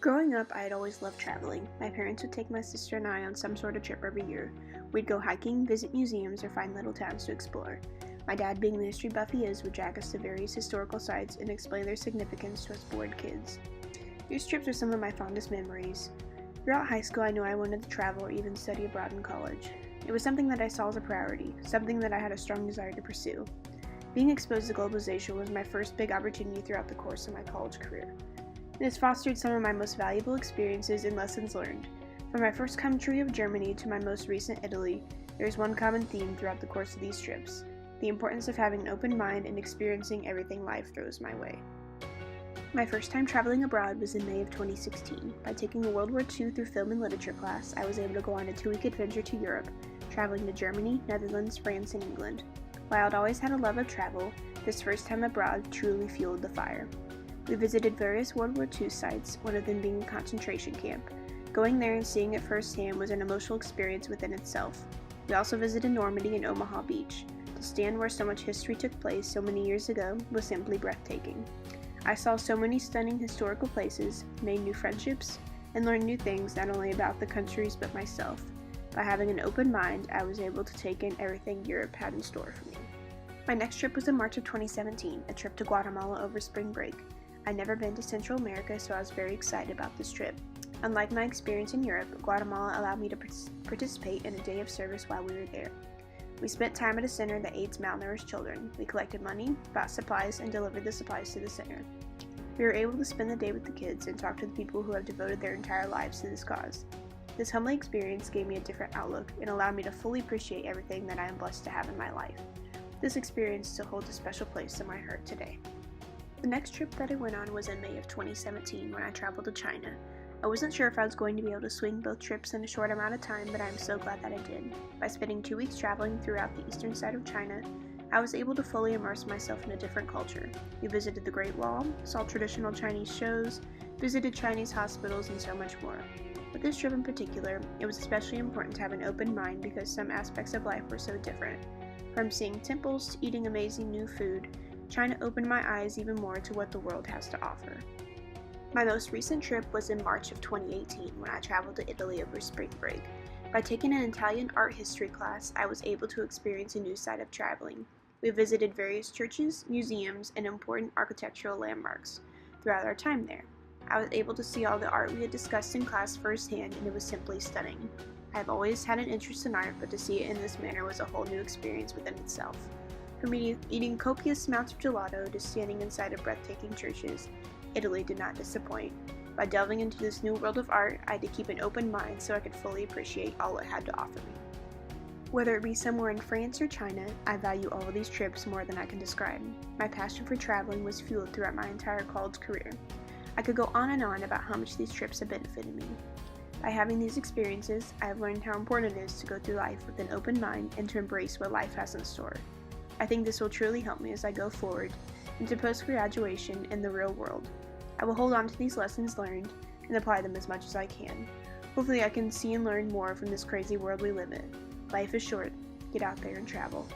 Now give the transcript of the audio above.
Growing up, I had always loved traveling. My parents would take my sister and I on some sort of trip every year. We'd go hiking, visit museums, or find little towns to explore. My dad, being the history buff he is, would drag us to various historical sites and explain their significance to us bored kids. These trips are some of my fondest memories. Throughout high school, I knew I wanted to travel or even study abroad in college. It was something that I saw as a priority, something that I had a strong desire to pursue. Being exposed to globalization was my first big opportunity throughout the course of my college career. It has fostered some of my most valuable experiences and lessons learned. From my first country of Germany to my most recent Italy, there is one common theme throughout the course of these trips: the importance of having an open mind and experiencing everything life throws my way. My first time traveling abroad was in May of 2016. By taking a World War II through film and literature class, I was able to go on a 2-week adventure to Europe, traveling to Germany, Netherlands, France, and England. While I'd always had a love of travel, this first time abroad truly fueled the fire. We visited various World War II sites, one of them being a concentration camp. Going there and seeing it firsthand was an emotional experience within itself. We also visited Normandy and Omaha Beach. To stand where so much history took place so many years ago was simply breathtaking. I saw so many stunning historical places, made new friendships, and learned new things not only about the countries but myself. By having an open mind, I was able to take in everything Europe had in store for me. My next trip was in March of 2017, a trip to Guatemala over spring break. I'd never been to Central America, so I was very excited about this trip. Unlike my experience in Europe, Guatemala allowed me to participate in a day of service while we were there. We spent time at a center that aids malnourished children. We collected money, bought supplies, and delivered the supplies to the center. We were able to spend the day with the kids and talk to the people who have devoted their entire lives to this cause. This humbling experience gave me a different outlook and allowed me to fully appreciate everything that I am blessed to have in my life. This experience still holds a special place in my heart today. The next trip that I went on was in May of 2017 when I traveled to China. I wasn't sure if I was going to be able to swing both trips in a short amount of time, but I am so glad that I did. By spending 2 weeks traveling throughout the eastern side of China, I was able to fully immerse myself in a different culture. We visited the Great Wall, saw traditional Chinese shows, visited Chinese hospitals, and so much more. With this trip in particular, it was especially important to have an open mind because some aspects of life were so different. From seeing temples to eating amazing new food, China opened my eyes even more to what the world has to offer. My most recent trip was in March of 2018 when I traveled to Italy over spring break. By taking an Italian art history class, I was able to experience a new side of traveling. We visited various churches, museums, and important architectural landmarks. Throughout our time there, I was able to see all the art we had discussed in class firsthand, and it was simply stunning. I have always had an interest in art, but to see it in this manner was a whole new experience within itself. From eating copious amounts of gelato to standing inside of breathtaking churches, Italy did not disappoint. By delving into this new world of art, I had to keep an open mind so I could fully appreciate all it had to offer me. Whether it be somewhere in France or China, I value all of these trips more than I can describe. My passion for traveling was fueled throughout my entire college career. I could go on and on about how much these trips have benefited me. By having these experiences, I have learned how important it is to go through life with an open mind and to embrace what life has in store. I think this will truly help me as I go forward into post-graduation in the real world. I will hold on to these lessons learned and apply them as much as I can. Hopefully I can see and learn more from this crazy world we live in. Life is short. Get out there and travel.